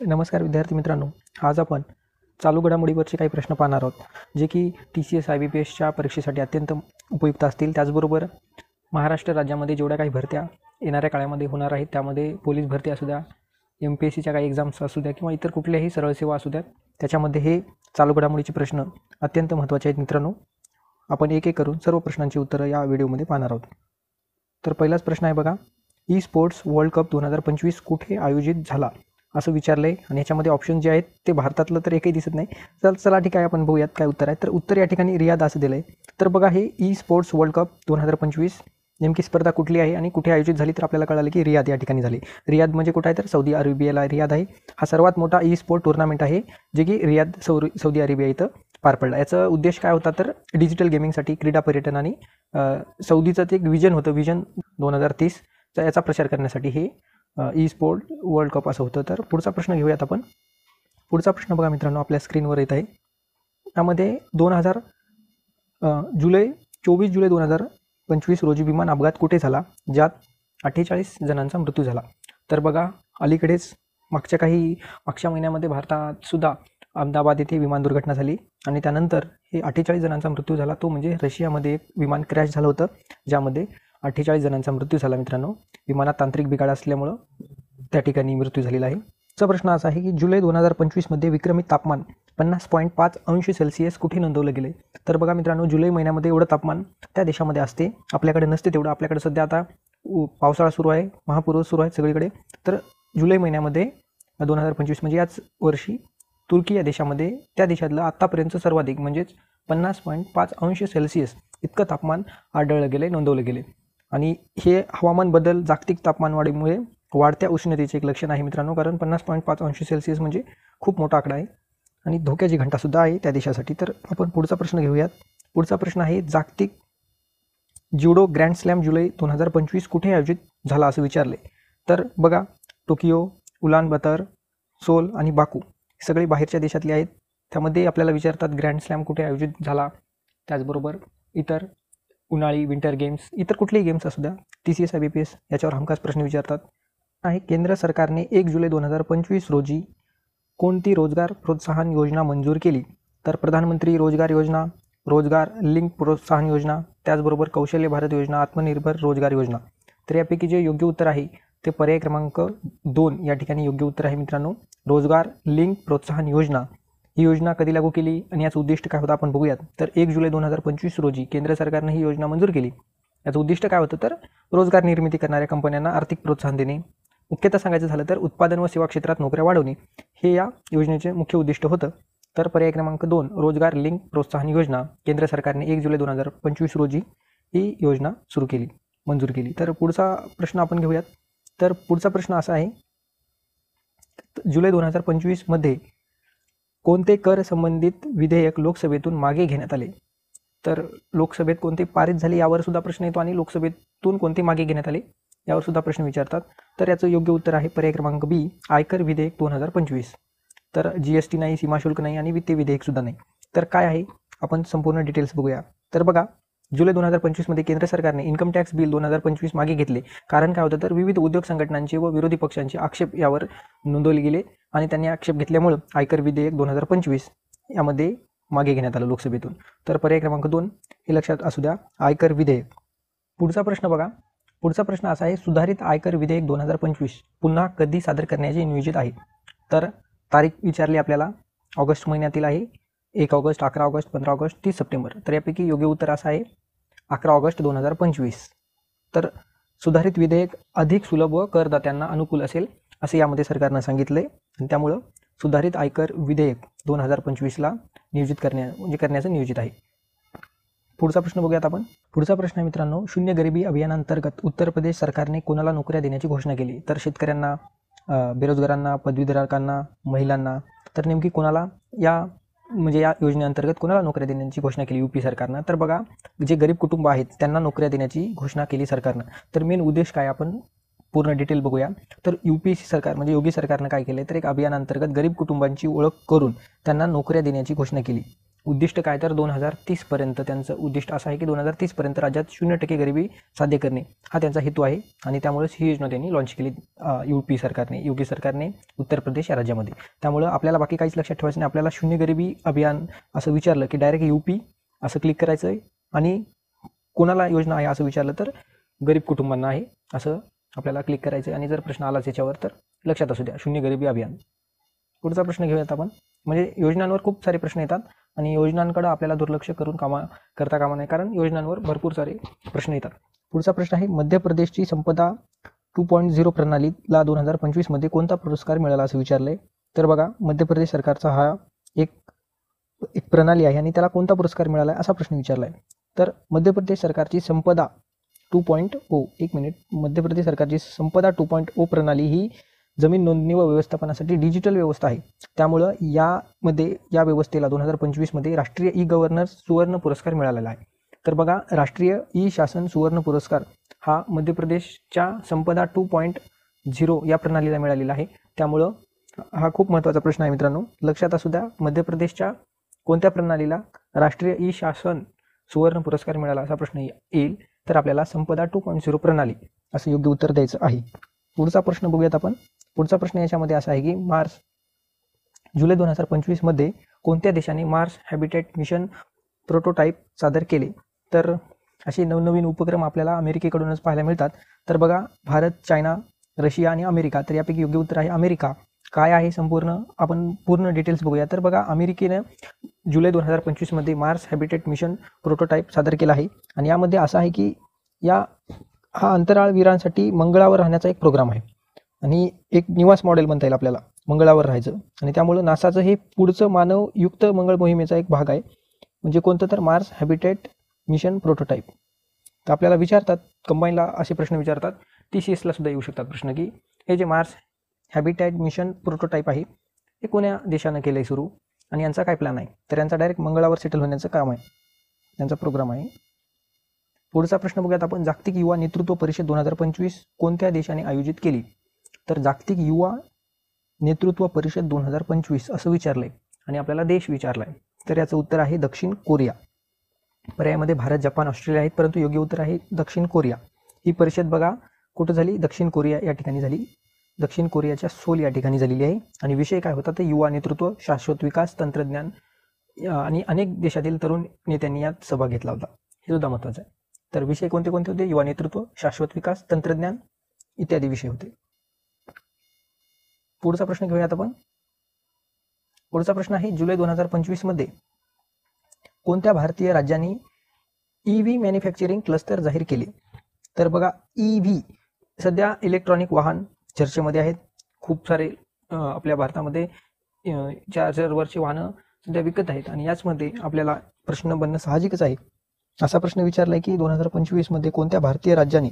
नमस्कार विद्यार्थी मित्रांनो, आज आपण चालू घडामोडीवरचे काही प्रश्न पाहणार आहोत, जे की TCS IBPSच्या परीक्षेसाठी अत्यंत उपयुक्त असतील। त्याचबरोबर महाराष्ट्र राज्यामध्ये जेवढ्या काही भरत्या येणाऱ्या काळामध्ये होणार आहेत, त्यामध्ये पोलीस भरती असू द्या, MPSCच्या काही एक्झाम्स असू द्या किंवा इतर कुठल्याही सरळ सेवा असू द्या, त्याच्यामध्ये हे चालू घडामोडीचे प्रश्न अत्यंत महत्त्वाचे आहेत मित्रांनो। आपण एक एक करून सर्व प्रश्नांची उत्तरं या व्हिडिओमध्ये पाहणार आहोत। तर पहिलाच प्रश्न आहे बघा, ई स्पोर्ट्स वर्ल्ड कप 2025 कुठे आयोजित झाला असं विचारले आणि याच्यामध्ये ऑप्शन जे आहेत ते भारतातलं तर एकही दिसत नाही। चला ठीक आहे, आपण बघूयात काय उत्तर आहे। तर उत्तर या ठिकाणी रियाद असं दिलं आहे। तर बघा, हे ई स्पोर्ट्स वर्ल्ड कप 2025 नेमकी स्पर्धा कुठली आहे आणि कुठे आयोजित झाली, तर आपल्याला कळालं की रियाद या ठिकाणी झाली। रियाद म्हणजे कुठं आहे, तर सौदी अरेबियाला रियाद आहे। हा सर्वात मोठा ई स्पोर्ट टुर्नामेंट आहे, जे की रियाद सौदी अरेबिया इथं पार पडला। याचा उद्देश काय होता, तर डिजिटल गेमिंगसाठी क्रीडा पर्यटन आणि सौदीचं ते एक विजन होतं, विजन 2030 याचा प्रचार करण्यासाठी हे ई स्पोर्ट वर्ल्ड कप असं होतं। तर पुढचा प्रश्न घेऊयात आपण। पुढचा प्रश्न बघा मित्रांनो, आपल्या स्क्रीनवर येत आहे। यामध्ये 24 जुलै 2025 रोजी विमान अपघात कुठे झाला, ज्यात 48 जणांचा मृत्यू झाला। तर बघा, अलीकडेच मागच्या महिन्यामध्ये भारतात सुद्धा अहमदाबाद येथे विमान दुर्घटना झाली आणि त्यानंतर हे 48 जणांचा मृत्यू झाला। तो म्हणजे रशियामध्ये एक विमान क्रॅश झालं होतं, ज्यामध्ये 48 जणांचा मृत्यू झाला मित्रांनो। विमानात तांत्रिक बिघाड असल्यामुळं त्या ठिकाणी मृत्यू झालेला आहे। पुढचा प्रश्न असा आहे की जुलै 2025 मध्ये विक्रमी तापमान 50.5 अंश सेल्सिअस कुठे नोंदवलं गेले। तर बघा मित्रांनो, जुलै महिन्यामध्ये एवढं तापमान त्या देशामध्ये असते, आपल्याकडे नसते तेवढं। आपल्याकडे सध्या आता पावसाळा सुरू आहे, महापूर सुरू आहे सगळीकडे। तर जुलै महिन्यामध्ये 2025 म्हणजे याच वर्षी तुर्की या देशामध्ये, त्या देशातलं आत्तापर्यंत सर्वाधिक म्हणजेच 50.5 अंश सेल्सिअस इतकं तापमान आढळलं गेले, नोंदवलं गेले। आणि हे हवामान बदल, जागतिक तापमानवाढीमुळे वाढत्या उष्णतेचे एक लक्षण आहे मित्रांनो, कारण 50.5 अंश सेल्सिअस म्हणजे खूप मोठा आकडा आहे आणि धोक्याची घंटासुद्धा आहे त्या देशासाठी। तर आपण पुढचा प्रश्न घेऊयात। पुढचा प्रश्न आहे, जागतिक ज्युडो ग्रँड स्लॅम जुलै 2025 कुठे आयोजित झाला असं विचारले। तर बघा, टोकियो, उलानबातर, सोल आणि बाकू सगळे बाहेरच्या देशातले आहेत। त्यामध्ये आपल्याला विचारतात ग्रँड स्लॅम कुठे आयोजित झाला, त्याचबरोबर इतर उन्हाळी विंटर गेम्स, इतर कुठलेही गेम्स असू द्या, TCS IBPS याच्यावर हमखास प्रश्न विचारतात। आहे, केंद्र सरकारने 1 जुलै 2025 रोजी कोणती रोजगार प्रोत्साहन योजना मंजूर केली। तर प्रधानमंत्री रोजगार योजना, रोजगार लिंक प्रोत्साहन योजना, त्याचबरोबर कौशल्य भारत योजना, आत्मनिर्भर रोजगार योजना। तर यापैकी जे योग्य उत्तर आहे ते पर्याय क्रमांक 2 या ठिकाणी योग्य उत्तर आहे मित्रांनो। रोजगार लिंक प्रोत्साहन योजना ही योजना कधी लागू केली आणि याचं उद्दिष्ट काय होतं आपण बघूयात। तर 1 जुलै 2025 रोजी केंद्र सरकारने ही योजना मंजूर केली। याचं उद्दिष्ट काय होतं, तर रोजगार निर्मिती करणाऱ्या कंपन्यांना आर्थिक प्रोत्साहन देणे। मुख्यतः सांगायचं झालं तर उत्पादन व सेवा क्षेत्रात नोकऱ्या वाढवणे हे या योजनेचे मुख्य उद्दिष्ट होतं। तर पर्याय क्रमांक 2 रोजगार लिंक प्रोत्साहन योजना, केंद्र सरकारने 1 जुलै 2025 रोजी ही योजना मंजूर केली। तर पुढचा प्रश्न आपण घेऊयात। तर पुढचा प्रश्न असा आहे, जुलै 2025 मध्ये कोणते कर संबंधित विधेयक लोकसभेतून मागे घेण्यात आले। तर लोकसभेत कोणते पारित झाले यावर सुद्धा प्रश्न येतो आणि लोकसभेतून कोणते मागे घेण्यात आले यावर सुद्धा प्रश्न विचारतात। तर याचं योग्य उत्तर आहे पर्याय क्रमांक B, आयकर विधेयक 2025। तर GST नाही, सीमाशुल्क नाही आणि वित्तीय विधेयक सुद्धा नाही। तर काय आहे, आपण संपूर्ण डिटेल्स बघूया। तर बघा, जुलै 2025 मध्ये केंद्र सरकारने इन्कम टॅक्स बिल 2025 मागे घेतले। कारण काय होतं, तर विविध उद्योग संघटनांचे व विरोधी पक्षांचे आक्षेप यावर नोंदवले गेले आणि त्यांनी आक्षेप घेतल्यामुळे आयकर विधेयक 2025 यामध्ये मागे घेण्यात आलं लोकसभेतून। तर पर्याय क्रमांक 2 हे लक्षात असू द्या, आयकर विधेयक। पुढचा प्रश्न बघा, पुढचा प्रश्न असा आहे, सुधारित आयकर विधेयक 2025 पुन्हा कधी सादर करण्याचे नियोजित आहे। तर तारीख विचारली आपल्याला, ऑगस्ट महिन्यातील आहे, 1 ऑगस्ट, 11 ऑगस्ट, 15 ऑगस्ट, 30 सप्टेंबर। तर यापैकी योग्य उत्तर असं आहे 11 ऑगस्ट 2025। तर सुधारित विधेयक अधिक सुलभ व करदात्यांना अनुकूल असेल असे यामध्ये सरकारनं सांगितले आणि त्यामुळं सुधारित आयकर विधेयक 2025ला करण्याचं नियोजित आहे। पुढचा प्रश्न बघूयात आपण। पुढचा प्रश्न आहे मित्रांनो, शून्य गरिबी अभियानांतर्गत उत्तर प्रदेश सरकारने कोणाला नोकऱ्या देण्याची घोषणा केली। तर शेतकऱ्यांना, बेरोजगारांना, पदवीधरांना, महिलांना। तर नेमकी कोणाला या योजनेअंतर्गत कोणाला नोकऱ्या देण्याची घोषणा केली UP सरकारनं। तर बघा, जे गरीब कुटुंब आहेत त्यांना नोकऱ्या देण्याची घोषणा केली सरकारनं। तर मेन उद्देश काय, आपण पूर्ण डिटेल बघूया। तर UP सरकार म्हणजे योगी सरकारनं काय केलं, तर एक अभियानांतर्गत गरीब कुटुंबांची ओळख करून त्यांना नोकऱ्या देण्याची घोषणा केली। उद्दिष्ट काय तर 2030पर्यंत त्यांचं उद्दिष्ट असं आहे की 2030पर्यंत राज्यात 0% गरिबी साध्य करणे हा त्यांचा हेतू आहे. आणि त्यामुळेच ही योजना त्यांनी लॉन्च केली योगी सरकारने उत्तर प्रदेश या राज्यामध्ये. त्यामुळं आपल्याला बाकी काहीच लक्षात ठेवायचं नाही. आपल्याला शून्य गरिबी अभियान असं विचारलं की डायरेक्ट UP असं क्लिक करायचं आहे आणि कोणाला योजना आहे असं विचारलं तर गरीब कुटुंबांना आहे असं आपल्याला क्लिक करायचं आहे. आणि जर प्रश्न आलाच याच्यावर तर लक्षात असू द्या शून्य गरिबी अभियान. पुढचा प्रश्न घेऊयात आपण. म्हणजे योजनांवर खूप सारे प्रश्न येतात आणि योजनांकडे आपल्याला दुर्लक्ष करता कामा नाही, कारण योजनांवर भरपूर सारे प्रश्न येतात. पुढचा प्रश्न आहे मध्य प्रदेशची संपदा 2.0 प्रणालीला 2025 मध्ये कोणता पुरस्कार मिळाला असं विचारलंय. तर बघा मध्य प्रदेश सरकारचा हा एक प्रणाली आहे आणि त्याला कोणता पुरस्कार मिळाला असा प्रश्न विचारलाय. तर मध्य प्रदेश सरकारची संपदा 2.0 मध्य प्रदेश सरकारची संपदा 2.0 प्रणाली ही जमीन नोंदणी व व्यवस्थापनासाठी डिजिटल व्यवस्था आहे. त्यामुळं या व्यवस्थेला 2025 मध्ये राष्ट्रीय ई-गव्हर्नन्स सुवर्ण पुरस्कार मिळालेला आहे. तर बघा राष्ट्रीय ई शासन सुवर्ण पुरस्कार हा मध्य प्रदेशच्या संपदा 2.0 या प्रणालीला मिळालेला आहे. त्यामुळं हा खूप महत्त्वाचा प्रश्न आहे मित्रांनो, लक्षात असू द्या. मध्य प्रदेशच्या कोणत्या प्रणालीला राष्ट्रीय ई शासन सुवर्ण पुरस्कार मिळाला असा प्रश्न येईल तर आपल्याला संपदा 2.0 प्रणाली असं योग्य उत्तर द्यायचं आहे. पुढचा प्रश्न बघूयात आपण. पुढचा प्रश्न याच्यामध्ये असा आहे की जुलै 2025 मध्ये कोणत्या देशाने मार्स हॅबिटॅट मिशन प्रोटोटाईप सादर केले. तर असे नवनवीन उपक्रम आपल्याला अमेरिकेकडूनच पाहायला मिळतात. तर बघा भारत, चायना, रशिया आणि अमेरिका. तर यापैकी योग्य उत्तर आहे अमेरिका. काय आहे आपण पूर्ण डिटेल्स बघूया. तर बघा अमेरिकेनं जुलै 2025 मध्ये मार्स हॅबिटॅट मिशन प्रोटोटाईप सादर केला आहे आणि यामध्ये असं आहे की हा अंतराळवीरांसाठी मंगळावर राहण्याचा एक प्रोग्राम आहे आणि एक निवास मॉडेल म्हणता येईल आपल्याला मंगळावर राहायचं. आणि त्यामुळं नासाचं हे पुढचं मानवयुक्त मंगळ मोहिमेचा एक भाग आहे. म्हणजे कोणतं तर मार्स हॅबिटॅट मिशन प्रोटोटाईप. तर आपल्याला विचारतात कंबाईनला असे प्रश्न विचारतात, TCSला सुद्धा येऊ शकतात प्रश्न की हे जे मार्स हॅबिटॅट मिशन प्रोटोटाईप आहे हे कोण्या देशानं केलं आहे सुरू आणि यांचा काय प्लॅन आहे. तर यांचा डायरेक्ट मंगळावर सेटल होण्याचं काम आहे, त्यांचा प्रोग्राम आहे. पुढचा प्रश्न बघूयात आपण. जागतिक युवा नेतृत्व परिषद 2025 कोणत्या देशाने आयोजित केली. तर जागतिक युवा नेतृत्व परिषद 2025 असं विचारलंय आणि आपल्याला देश विचारलाय. तर याचं उत्तर आहे दक्षिण कोरिया. पर्यायामध्ये भारत, जपान, ऑस्ट्रेलिया आहेत, परंतु योग्य उत्तर आहे दक्षिण कोरिया. ही परिषद बघा कुठं झाली, दक्षिण कोरिया या ठिकाणी झाली. दक्षिण कोरियाच्या सोल या ठिकाणी झालेली आहे. आणि विषय काय होता तर युवा नेतृत्व, शाश्वत विकास, तंत्रज्ञान आणि अनेक देशातील तरुण नेत्यांनी यात सहभाग घेतला होता. हे सुद्धा महत्त्वाचं आहे. तर विषय कोणते कोणते होते, युवा नेतृत्व, शाश्वत विकास, तंत्रज्ञान इत्यादी विषय होते. पुढचा प्रश्न घेऊयात आपण. पुढचा प्रश्न आहे जुलै 2025 मध्ये कोणत्या भारतीय राज्यांनी EV मॅन्युफॅक्चरिंग क्लस्टर जाहीर केले. तर बघा EV सध्या इलेक्ट्रॉनिक वाहन चर्चेमध्ये आहेत. खूप सारे आपल्या भारतामध्ये चार्जरवरची वाहनं सध्या विकत आहेत आणि याचमध्ये आपल्याला प्रश्न बनणं साहजिकच आहे. असा प्रश्न विचारलाय की 2025 मध्ये कोणत्या भारतीय राज्याने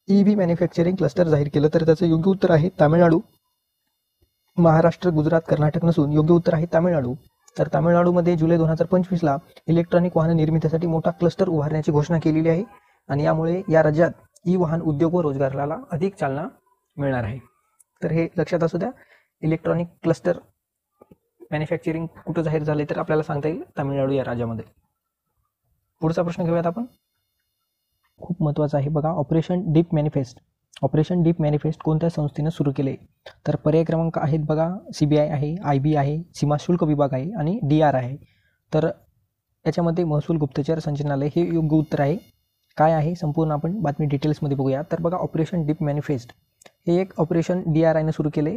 EV मॅन्युफॅक्चरिंग क्लस्टर जाहीर केलं. तर त्याचं योग्य उत्तर आहे तामिळनाडू, महाराष्ट्र, गुजरात, कर्नाटक नसून योग्य उत्तर आहे तामिळनाडू. तर तामिळनाडूमध्ये जुलै 2025ला इलेक्ट्रॉनिक वाहन निर्मितीसाठी मोठा क्लस्टर उभारण्याची घोषणा केलेली आहे आणि यामुळे या राज्यात वाहन उद्योग व रोजगाराला अधिक चालना मिळणार आहे. तर हे लक्षात असू द्या. इलेक्ट्रॉनिक क्लस्टर मॅन्युफॅक्चरिंग कुठं जाहीर झाले तर आपल्याला सांगता येईल तामिळनाडू या राज्यामध्ये. पुढचा प्रश्न घेऊयात आपण. खूप महत्त्वाचा आहे बघा. ऑपरेशन डीप मॅनिफेस्ट कोणत्या संस्थेनं सुरू केले. तर पर्याय क्रमांक आहेत बघा CBI आहे, IB आहे, सीमा शुल्क विभाग आहे आणि DR आहे. तर याच्यामध्ये महसूल गुप्तचर संचालनालय हे योग्य उत्तर आहे. काय आहे संपूर्ण आपण बातमी डिटेल्समध्ये बघूया. तर बघा ऑपरेशन डीप मॅनिफेस्ट हे एक ऑपरेशन DRIनं सुरू केले.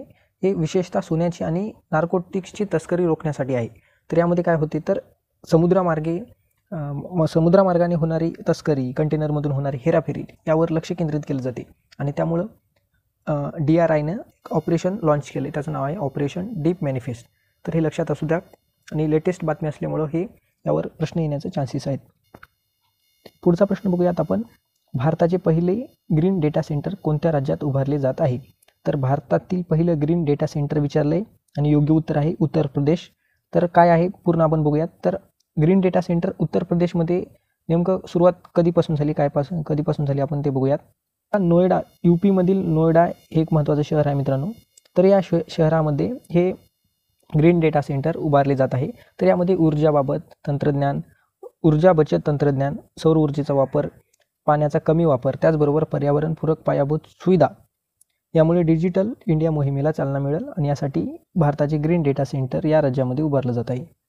हे विशेषतः सोन्याची आणि नार्कोटिक्सची तस्करी रोखण्यासाठी आहे. तर यामध्ये काय होते तर समुद्रामार्गाने होणारी तस्करी, कंटेनरमधून होणारी हेराफेरी यावर लक्ष केंद्रित केलं जाते आणि त्यामुळं DRIनं ऑपरेशन लॉन्च केले. त्याचं नाव आहे ऑपरेशन डीप मॅनिफेस्ट. तर हे लक्षात असू द्या आणि लेटेस्ट बातमी असल्यामुळं हे यावर प्रश्न येण्याचे चान्सेस आहेत. पुढचा प्रश्न बघूयात आपण. भारताचे पहिले ग्रीन डेटा सेंटर कोणत्या राज्यात उभारले जात आहे. तर भारतातील पहिलं ग्रीन डेटा सेंटर विचारलंय आणि योग्य उत्तर आहे उत्तर प्रदेश. तर काय आहे पूर्ण आपण बघूयात. तर ग्रीन डेटा सेंटर उत्तर प्रदेशमध्ये नेमकं सुरुवात कधीपासून झाली, कधीपासून झाली आपण ते बघूयात. नोएडा, UP मधील नोएडा हे एक महत्त्वाचं शहर आहे मित्रांनो. तर या शहरामध्ये हे ग्रीन डेटा सेंटर उभारले जात आहे. तर यामध्ये ऊर्जाबाबत तंत्रज्ञान, ऊर्जा बचत तंत्रज्ञान, सौर ऊर्जेचा वापर, पाण्याचा कमी वापर, त्याचबरोबर पर्यावरणपूरक पायाभूत सुविधा, यामुळे डिजिटल इंडिया मोहिमेला चालना मिळेल आणि यासाठी भारताचे ग्रीन डेटा सेंटर या राज्यामध्ये उभारलं जात आहे.